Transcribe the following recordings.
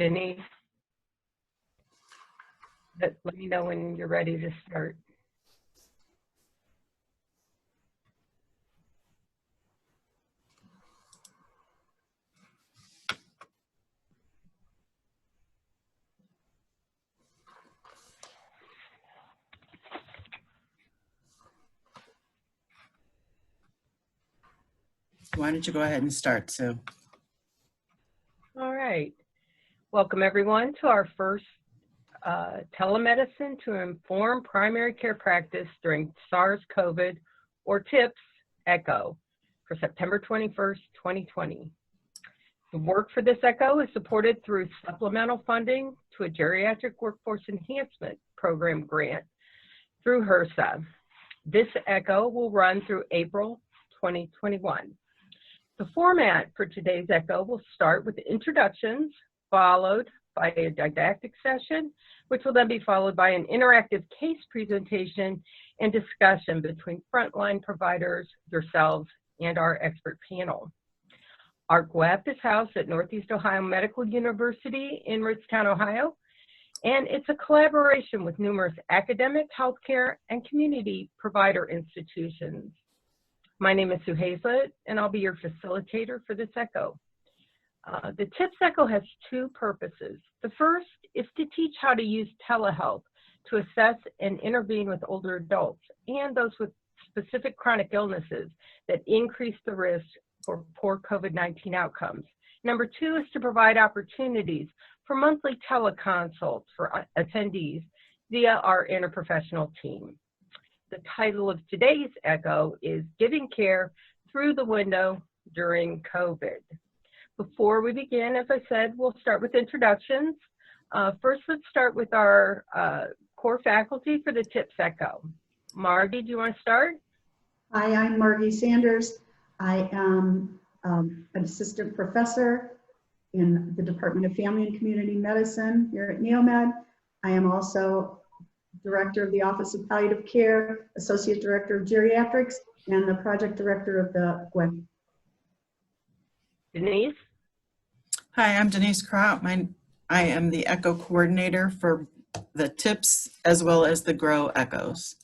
Denise, let me know when you're ready to start. Why don't you go ahead and start, Sue? All right. Welcome, everyone, to our first telemedicine to inform primary care practice during Sars-cov, or TIPPS, ECHO for September 21st, 2020. The work for this ECHO is supported through supplemental funding to a geriatric workforce enhancement program grant through HRSA. This ECHO will run through April 2021. The format for today's ECHO will start with introductions, followed by a didactic session, which will then be followed by an interactive case presentation and discussion between frontline providers, yourselves, and our expert panel. Our GWEP is housed at Northeast Ohio Medical University in Ridgetown, Ohio, and it's a collaboration with numerous academic, healthcare, and community provider institutions. My name is Sue Hazlett, and I'll be your facilitator for this ECHO. The TIPPS ECHO has two purposes. The first is to teach how to use telehealth to assess and intervene with older adults and those with specific chronic illnesses that increase the risk for poor COVID-19 outcomes. Number two is to provide opportunities for monthly teleconsults for attendees via our interprofessional team. The title of today's ECHO is Giving Care Through the Window During COVID. Before we begin, as I said, we'll start with introductions. First, let's start with our core faculty for the TIPPS ECHO. Margie, do you want to start? Hi, I'm Margaret Sanders. I am an assistant professor in the Department of Family and Community Medicine here at NeoMed. I am also Director of the Office of Palliative Care, Associate Director of Geriatrics, and the Project Director of the GWEP. Denise? Hi, I'm Denise Kraut. I am the ECHO coordinator for the TIPPS as well as the GROW ECHOs.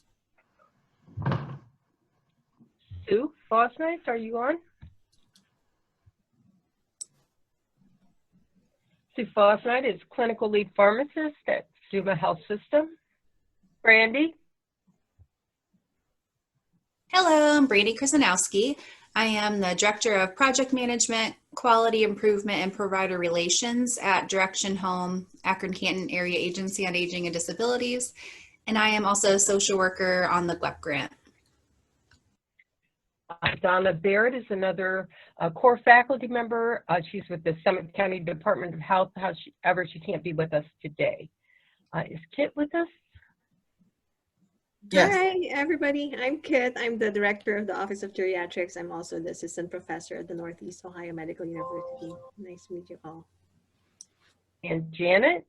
Sue Fosnight, are you on? Sue Fosnight is Clinical Lead Pharmacist at Suma Health System. Brandy? Hello, I'm Brandy Krasinowski. I am the Director of Project Management, Quality Improvement, and Provider Relations at Direction Home, Akron-Canton Area Agency on Aging and Disabilities, and I am also a social worker on the GWEP grant. Donna Barrett is another core faculty member. She's with the Summit County Department of Health. However, she can't be with us today. Is Kit with us? Yes. Hi, everybody. I'm Kit. I'm the Director of the Office of Geriatrics. I'm also the Assistant Professor at the Northeast Ohio Medical University. Nice to meet you all. And Janet?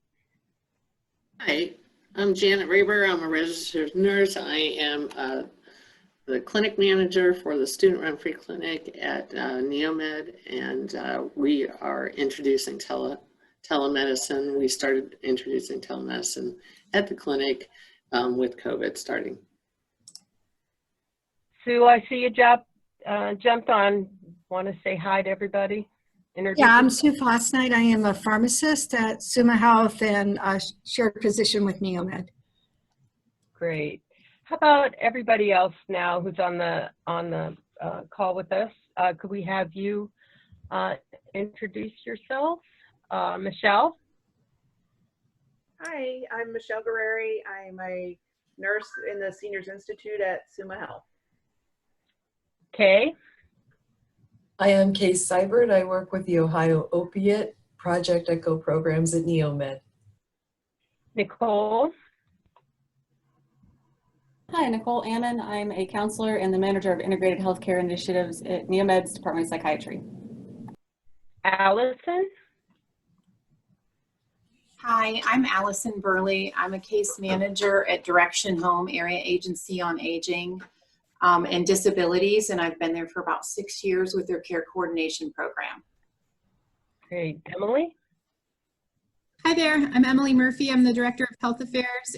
Hi, I'm Janet Reber. I'm a registered nurse. I am the clinic manager for the student-run free clinic at NeoMed, and we are introducing telemedicine. We started introducing telemedicine at the clinic with COVID starting. Sue, I see you jumped on. Want to say hi to everybody? Yeah, I'm Sue Fosnight. I am a pharmacist at Suma Health and a shared position with NeoMed. Great. How about everybody else now who's on the call with us? Could we have you introduce yourself? Michelle? Hi, I'm Michelle Guerreri. I'm a nurse in the Seniors Institute at Suma Health. Kay? I am Kay Seibert. I work with the Ohio Opiate Project ECHO programs at NeoMed. Nicole? Hi, Nicole Ammon. I'm a counselor and the manager of integrated healthcare initiatives at NeoMed's Department of Psychiatry. Allison? Hi, I'm Allison Burley. I'm a case manager at Direction Home Area Agency on Aging and Disabilities, and I've been there for about 6 years with their care coordination program. Great. Emily? Hi there, I'm Emily Murphy. I'm the Director of Health Affairs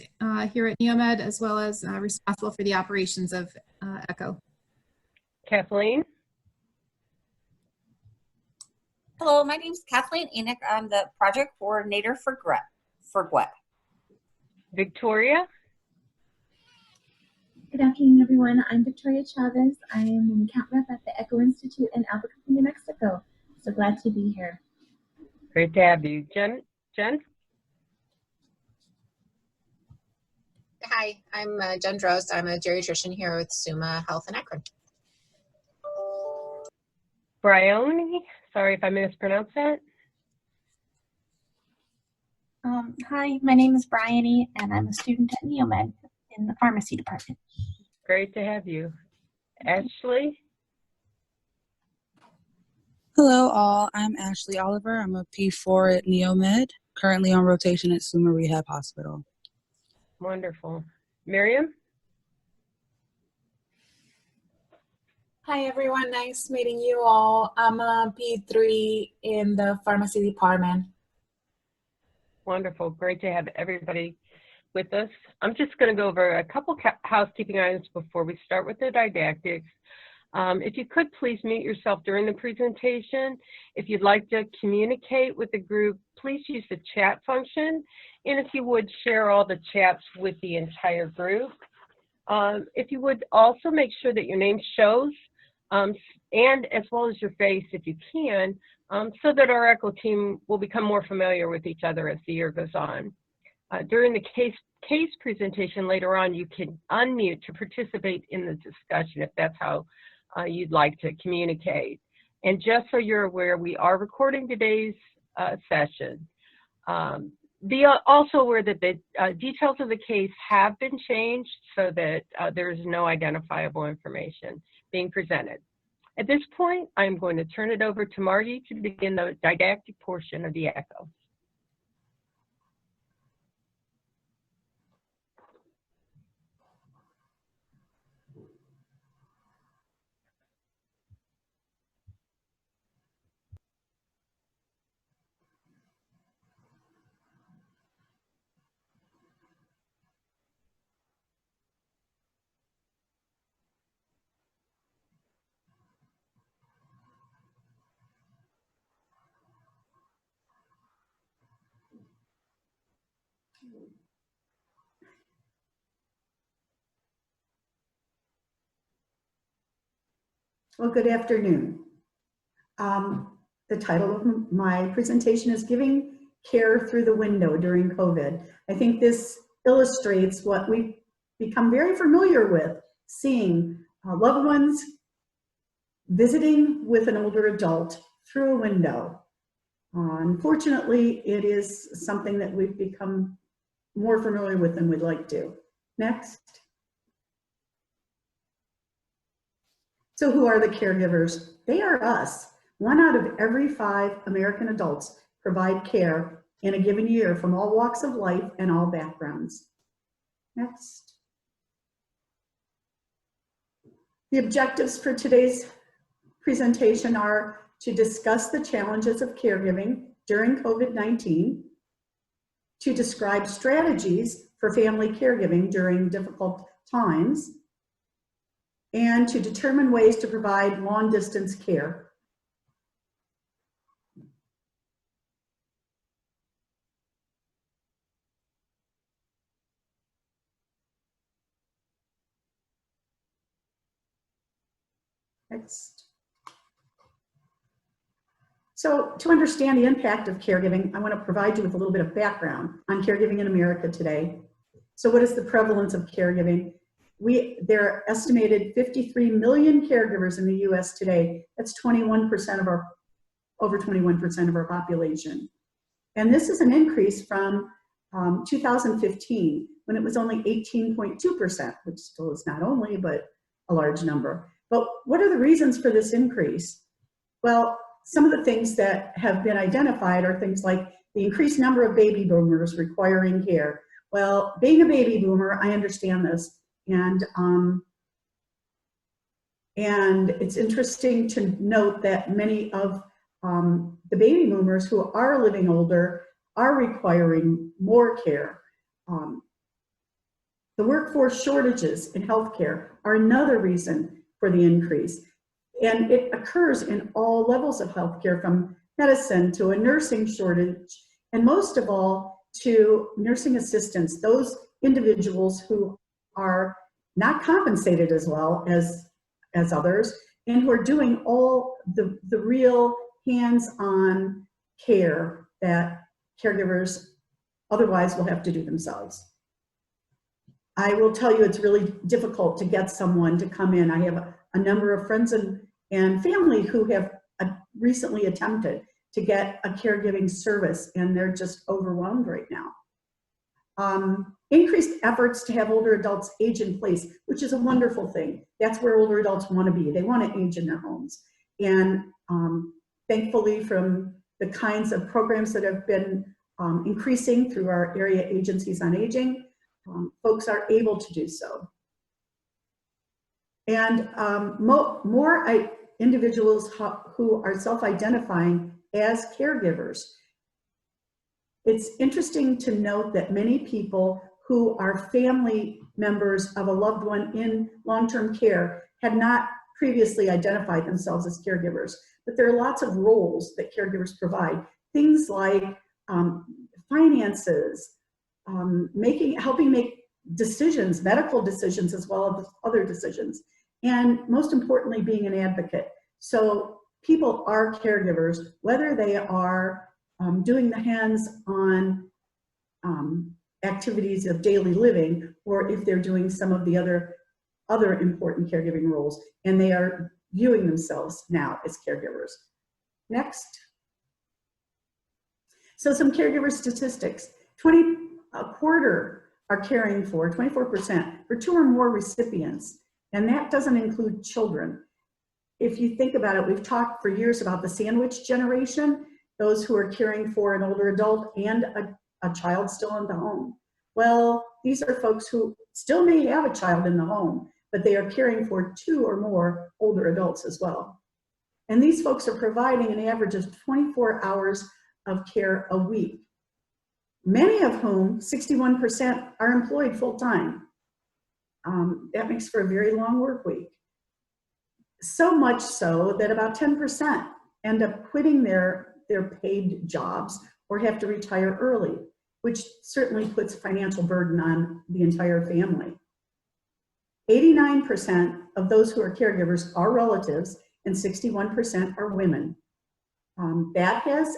here at NeoMed, as well as responsible for the operations of ECHO. Kathleen? Hello, my name is Kathleen Enoch. I'm the project coordinator for GWEP. Victoria? Good afternoon, everyone. I'm Victoria Chavez. I am an account rep at the ECHO Institute in Albuquerque, New Mexico. So glad to be here. Great to have you. Jen? Hi, I'm Jen Drost. I'm a geriatrician here with Summa Health in Akron. Bryony? Sorry if I mispronounced that. Hi, my name is Bryony, and I'm a student at NeoMed in the pharmacy department. Great to have you. Ashley? Hello all, I'm Ashley Oliver. I'm a P4 at NeoMed, currently on rotation at Summa Rehab Hospital. Wonderful. Miriam? Hi everyone, nice meeting you all. I'm a P3 in the pharmacy department. Wonderful. Great to have everybody with us. I'm just going to go over a couple housekeeping items before we start with the didactics. If you could please mute yourself during the presentation. If you'd like to communicate with the group, please use the chat function. And if you would, share all the chats with the entire group. If you would also make sure that your name shows, and as well as your face if you can, so that our ECHO team will become more familiar with each other as the year goes on. During the case presentation later on, you can unmute to participate in the discussion if that's how you'd like to communicate. And just so you're aware, we are recording today's session. Be also aware that the details of the case have been changed so that there is no identifiable information being presented. At this point, I'm going to turn it over to Margie to begin the didactic portion of the ECHO. Well, good afternoon. The title of my presentation is Giving Care Through the Window During COVID. I think this illustrates what we've become very familiar with, seeing loved ones visiting with an older adult through a window. Unfortunately, it is something that we've become more familiar with than we'd like to. Next. So who are the caregivers? They are us. 1 out of every 5 American adults provide care in a given year from all walks of life and all backgrounds. Next. The objectives for today's presentation are to discuss the challenges of caregiving during COVID-19, to describe strategies for family caregiving during difficult times, and to determine ways to provide long-distance care. Next. So to understand the impact of caregiving, I want to provide you with a little bit of background on caregiving in America today. So what is the prevalence of caregiving? There are estimated 53 million caregivers in the US today. That's 21% of over 21% of our population. And this is an increase from 2015, when it was only 18.2%, which still is not only, but a large number. But what are the reasons for this increase? Well, some of the things that have been identified are things like the increased number of baby boomers requiring care. Well, being a baby boomer, I understand this. And it's interesting to note that many of the baby boomers who are living older are requiring more care. The workforce shortages in healthcare are another reason for the increase. And it occurs in all levels of healthcare, from medicine to a nursing shortage, and most of all to nursing assistants, those individuals who are not compensated as well as others, and who are doing all the real hands-on care that caregivers otherwise will have to do themselves. I will tell you, it's really difficult to get someone to come in. I have a number of friends and family who have recently attempted to get a caregiving service, and they're just overwhelmed right now. Increased efforts to have older adults age in place, which is a wonderful thing. That's where older adults want to be. They want to age in their homes. And thankfully, from the kinds of programs that have been increasing through our area agencies on aging, folks are able to do so. And more individuals who are self-identifying as caregivers. It's interesting to note that many people who are family members of a loved one in long-term care had not previously identified themselves as caregivers, but there are lots of roles that caregivers provide. Things like finances, helping make decisions, medical decisions, as well as other decisions, and most importantly, being an advocate. So people are caregivers, whether they are doing the hands-on activities of daily living, or if they're doing some of the other important caregiving roles, and they are viewing themselves now as caregivers. Next. So some caregiver statistics. A quarter are caring for, 24%, for 2 or more recipients, and that doesn't include children. If you think about it, we've talked for years about the sandwich generation, those who are caring for an older adult and a child still in the home. Well, these are folks who still may have a child in the home, but they are caring for 2 or more older adults as well. And these folks are providing an average of 24 hours of care a week, many of whom, 61%, are employed full-time. That makes for a very long work week. So much so that about 10% end up quitting their paid jobs or have to retire early, which certainly puts financial burden on the entire family. 89% of those who are caregivers are relatives, and 61% are women. That has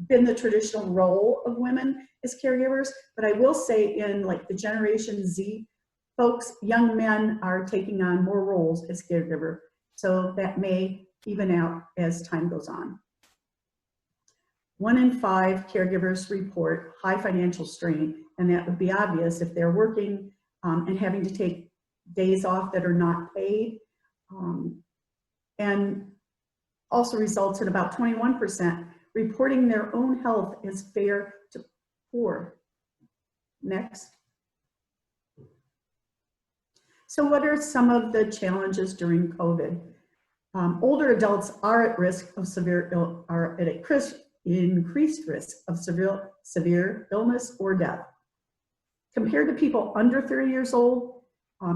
been the traditional role of women as caregivers, but I will say in like the Generation Z folks, young men are taking on more roles as caregiver, so that may even out as time goes on. 1 in 5 caregivers report high financial strain, and that would be obvious if they're working and having to take days off that are not paid, and also results in about 21% reporting their own health as fair to poor. Next. So what are some of the challenges during COVID? Older adults are at risk of increased risk of severe illness or death. Compared to people under 30 years old,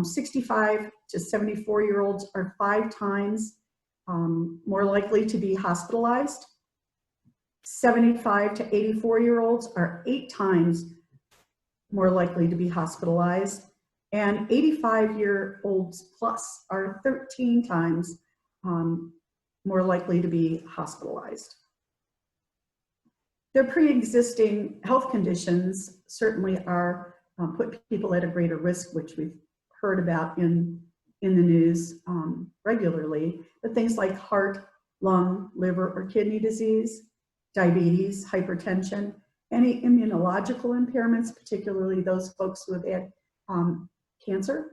65 to 74-year-olds are 5 times more likely to be hospitalized. 75 to 84-year-olds are 8 times more likely to be hospitalized, and 85-year-olds plus are 13 times more likely to be hospitalized. Their pre-existing health conditions certainly are put people at a greater risk, which we've heard about in the news regularly, but things like heart, lung, liver, or kidney disease, diabetes, hypertension, any immunological impairments, particularly those folks who have had cancer,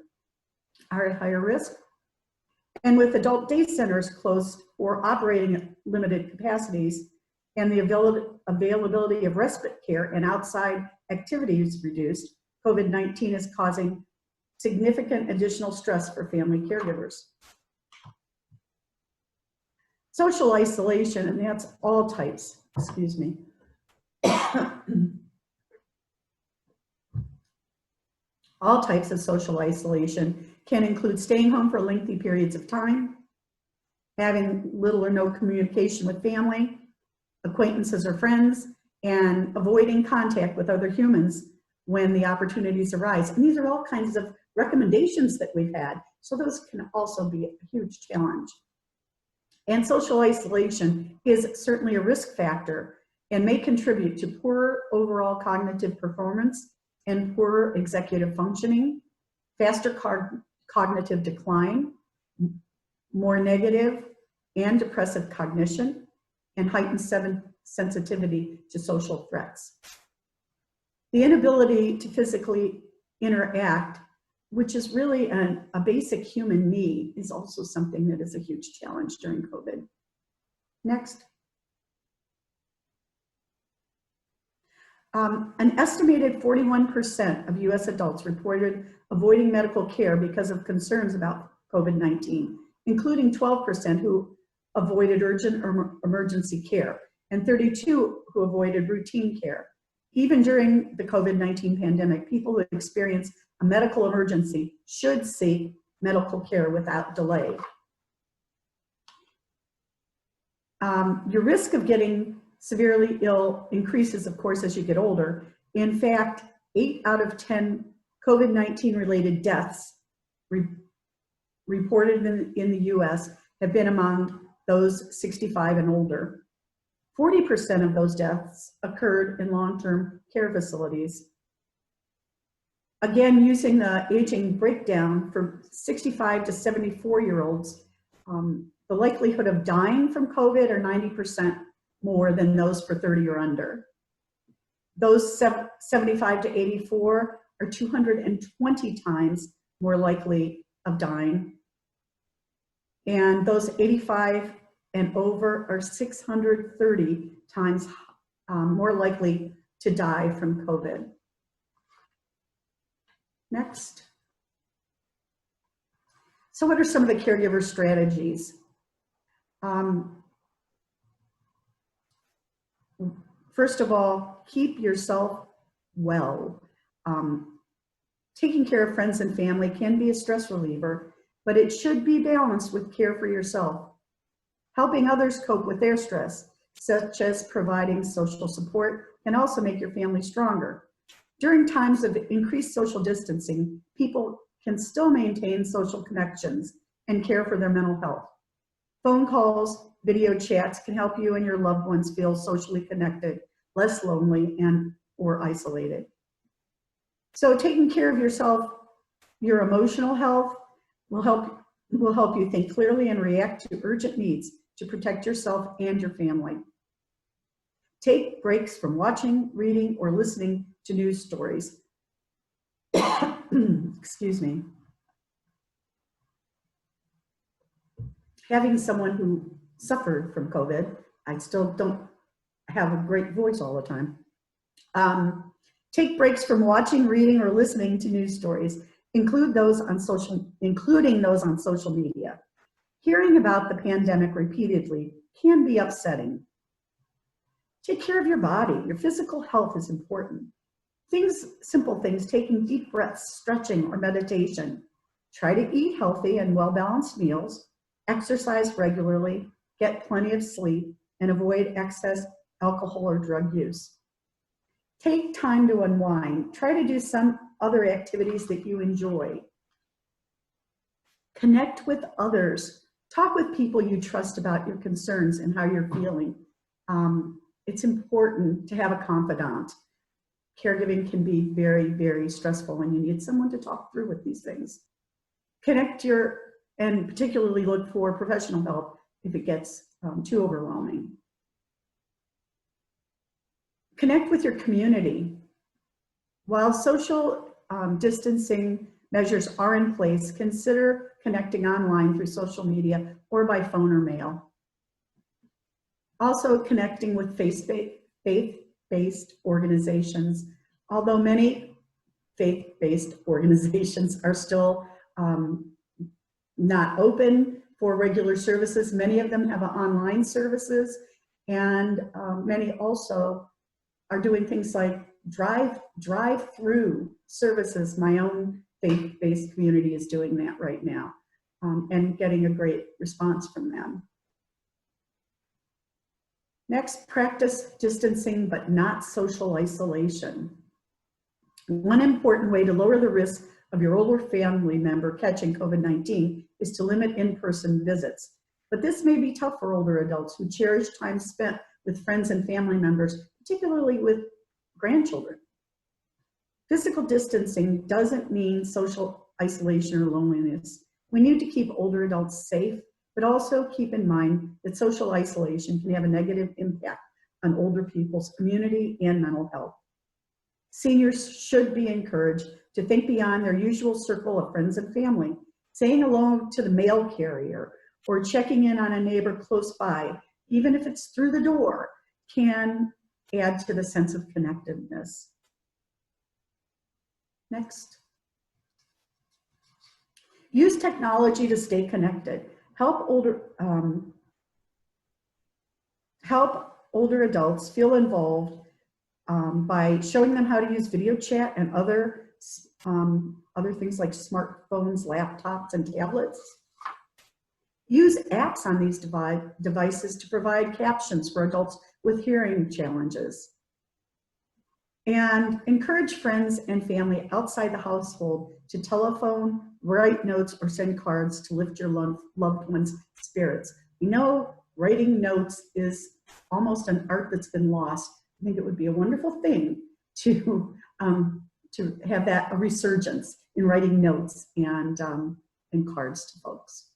are at higher risk. And with adult day centers closed or operating at limited capacities, and the availability of respite care and outside activities reduced, COVID-19 is causing significant additional stress for family caregivers. Social isolation, and that's all types, excuse me. All types of social isolation can include staying home for lengthy periods of time, having little or no communication with family, acquaintances or friends, and avoiding contact with other humans when the opportunities arise. And these are all kinds of recommendations that we've had. So those can also be a huge challenge. And social isolation is certainly a risk factor and may contribute to poorer overall cognitive performance and poorer executive functioning, faster cognitive decline, more negative and depressive cognition, and heightened sensitivity to social threats. The inability to physically interact, which is really a basic human need, is also something that is a huge challenge during COVID. Next. An estimated 41% of US adults reported avoiding medical care because of concerns about COVID-19, including 12% who avoided urgent or emergency care, and 32 who avoided routine care. Even during the COVID-19 pandemic, people who experience a medical emergency should seek medical care without delay. Your risk of getting severely ill increases, of course, as you get older. In fact, 8 out of 10 COVID-19 related deaths reported in the US have been among those 65 and older. 40% of those deaths occurred in long-term care facilities. Again, using the aging breakdown for 65 to 74-year-olds, the likelihood of dying from COVID are 90% more than those for 30 or under. Those 75 to 84 are 220 times more likely of dying. And those 85 and over are 630 times more likely to die from COVID. Next. So what are some of the caregiver strategies? First of all, keep yourself well. Taking care of friends and family can be a stress reliever, but it should be balanced with care for yourself. Helping others cope with their stress, such as providing social support, can also make your family stronger. During times of increased social distancing, people can still maintain social connections and care for their mental health. Phone calls, video chats can help you and your loved ones feel socially connected, less lonely or isolated. So taking care of yourself, your emotional health will help you think clearly and react to urgent needs to protect yourself and your family. Take breaks from watching, reading, or listening to news stories. Excuse me. Having someone who suffered from COVID, I still don't have a great voice all the time. Take breaks from watching, reading, or listening to news stories, including those on social media. Hearing about the pandemic repeatedly can be upsetting. Take care of your body. Your physical health is important. Simple things, taking deep breaths, stretching, or meditation. Try to eat healthy and well-balanced meals, exercise regularly, get plenty of sleep, and avoid excess alcohol or drug use. Take time to unwind. Try to do some other activities that you enjoy. Connect with others. Talk with people you trust about your concerns and how you're feeling. It's important to have a confidant. Caregiving can be very, very stressful, and you need someone to talk through with these things. And particularly look for professional help if it gets too overwhelming. Connect with your community. While social distancing measures are in place, consider connecting online through social media or by phone or mail. Also connecting with faith-based organizations. Although many faith-based organizations are still not open for regular services, many of them have online services, and many also are doing things like drive-through services. My own faith-based community is doing that right now, and getting a great response from them. Next, practice distancing but not social isolation. One important way to lower the risk of your older family member catching COVID-19 is to limit in-person visits. But this may be tough for older adults who cherish time spent with friends and family members, particularly with grandchildren. Physical distancing doesn't mean social isolation or loneliness. We need to keep older adults safe, but also keep in mind that social isolation can have a negative impact on older people's immunity and mental health. Seniors should be encouraged to think beyond their usual circle of friends and family. Saying hello to the mail carrier or checking in on a neighbor close by, even if it's through the door, can add to the sense of connectedness. Next. Use technology to stay connected. Help older adults feel involved by showing them how to use video chat and other things like smartphones, laptops, and tablets. Use apps on these devices to provide captions for adults with hearing challenges. And encourage friends and family outside the household to telephone, write notes, or send cards to lift your loved one's spirits. We know writing notes is almost an art that's been lost. I think it would be a wonderful thing to have that a resurgence in writing notes and cards to folks.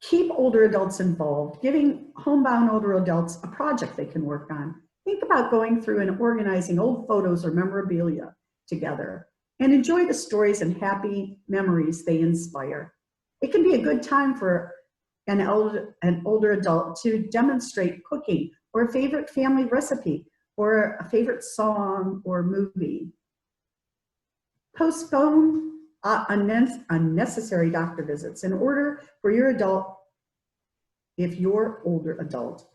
Keep older adults involved, giving homebound older adults a project they can work on. Think about going through and organizing old photos or memorabilia together, and enjoy the stories and happy memories they inspire. It can be a good time for an older adult to demonstrate cooking or a favorite family recipe or a favorite song or movie. Postpone unnecessary doctor visits in order for your adult. If your older adult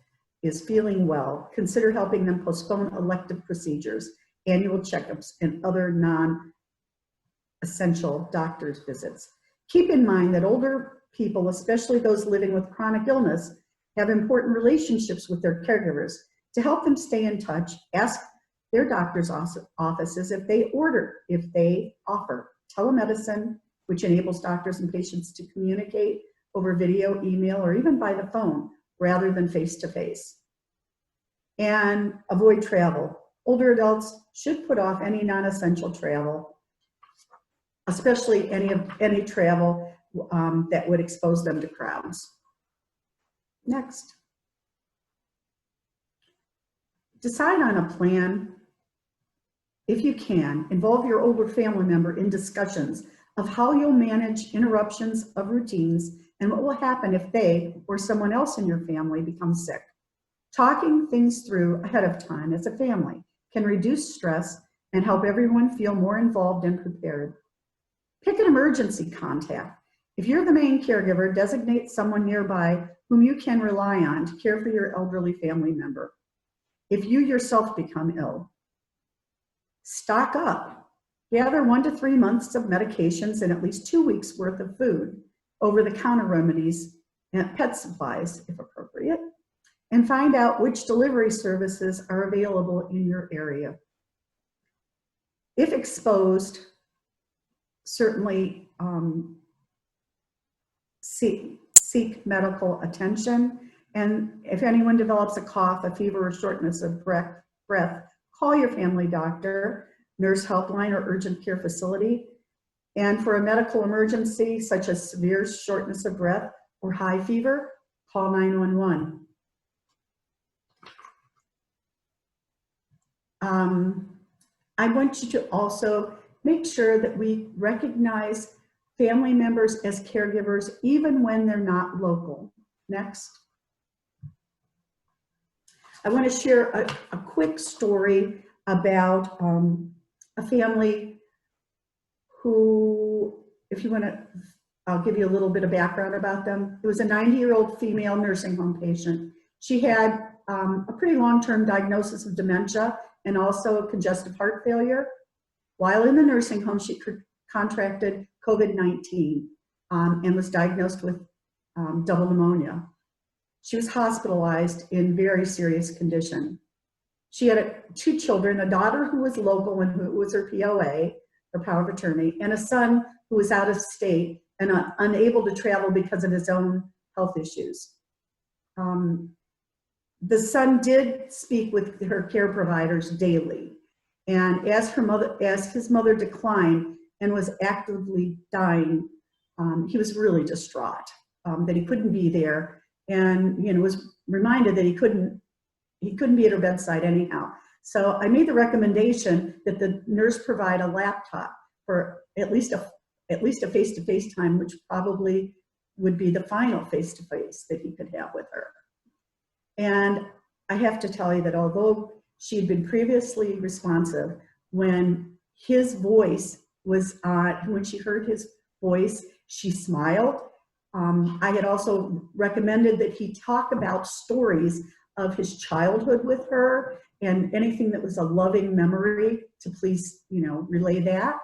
is feeling well, consider helping them postpone elective procedures, annual checkups, and other non-essential doctor's visits. Keep in mind that older people, especially those living with chronic illness, have important relationships with their caregivers. To help them stay in touch, ask their doctor's offices if they offer telemedicine, which enables doctors and patients to communicate over video, email, or even by the phone rather than face-to-face. And avoid travel. Older adults should put off any non-essential travel, especially any travel that would expose them to crowds. Next. Decide on a plan. If you can, involve your older family member in discussions of how you'll manage interruptions of routines and what will happen if they or someone else in your family becomes sick. Talking things through ahead of time as a family can reduce stress and help everyone feel more involved and prepared. Pick an emergency contact. If you're the main caregiver, designate someone nearby whom you can rely on to care for your elderly family member. If you yourself become ill, stock up. Gather 1 to 3 months of medications and at least 2 weeks worth of food, over-the-counter remedies, and pet supplies, if appropriate, and find out which delivery services are available in your area. If exposed, certainly seek medical attention. And if anyone develops a cough, a fever, or shortness of breath, call your family doctor, nurse helpline, or urgent care facility. And for a medical emergency, such as severe shortness of breath or high fever, call 911. I want you to also make sure that we recognize family members as caregivers even when they're not local. Next. I want to share a quick story about a family who, if you want to, I'll give you a little bit of background about them. It was a 90-year-old female nursing home patient. She had a pretty long-term diagnosis of dementia and also congestive heart failure. While in the nursing home, she contracted COVID-19 and was diagnosed with double pneumonia. She was hospitalized in very serious condition. She had 2 children, a daughter who was local and who was her POA, her power of attorney, and a son who was out of state and unable to travel because of his own health issues. The son did speak with her care providers daily, and as his mother declined and was actively dying, he was really distraught that he couldn't be there, and was reminded that he couldn't be at her bedside anyhow. So I made the recommendation that the nurse provide a laptop for at least a face-to-face time, which probably would be the final face-to-face that he could have with her. And I have to tell you that although she had been previously responsive, when his voice was when she heard his voice, she smiled. I had also recommended that he talk about stories of his childhood with her and anything that was a loving memory to please, relay that.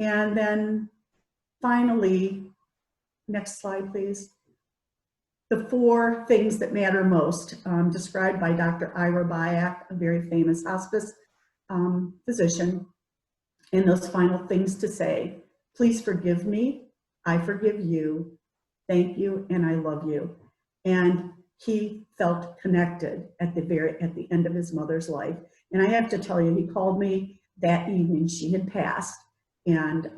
And then finally, next slide, please. The 4 things that matter most, described by Dr. Ira Byack, a very famous hospice physician. And those final things to say: please forgive me, I forgive you, thank you, and I love you. And he felt connected at the end of his mother's life. And I have to tell you, he called me that evening. She had passed, and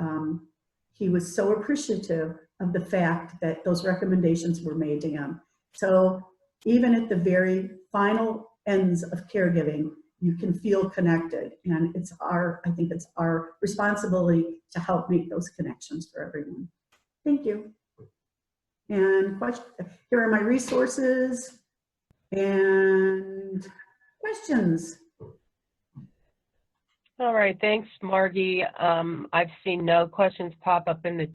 he was so appreciative of the fact that those recommendations were made to him. So even at the very final ends of caregiving, you can feel connected, and I think it's our responsibility to help make those connections for everyone. Thank you. And here are my resources and questions. All right, thanks, Margie. I've seen no questions pop up in the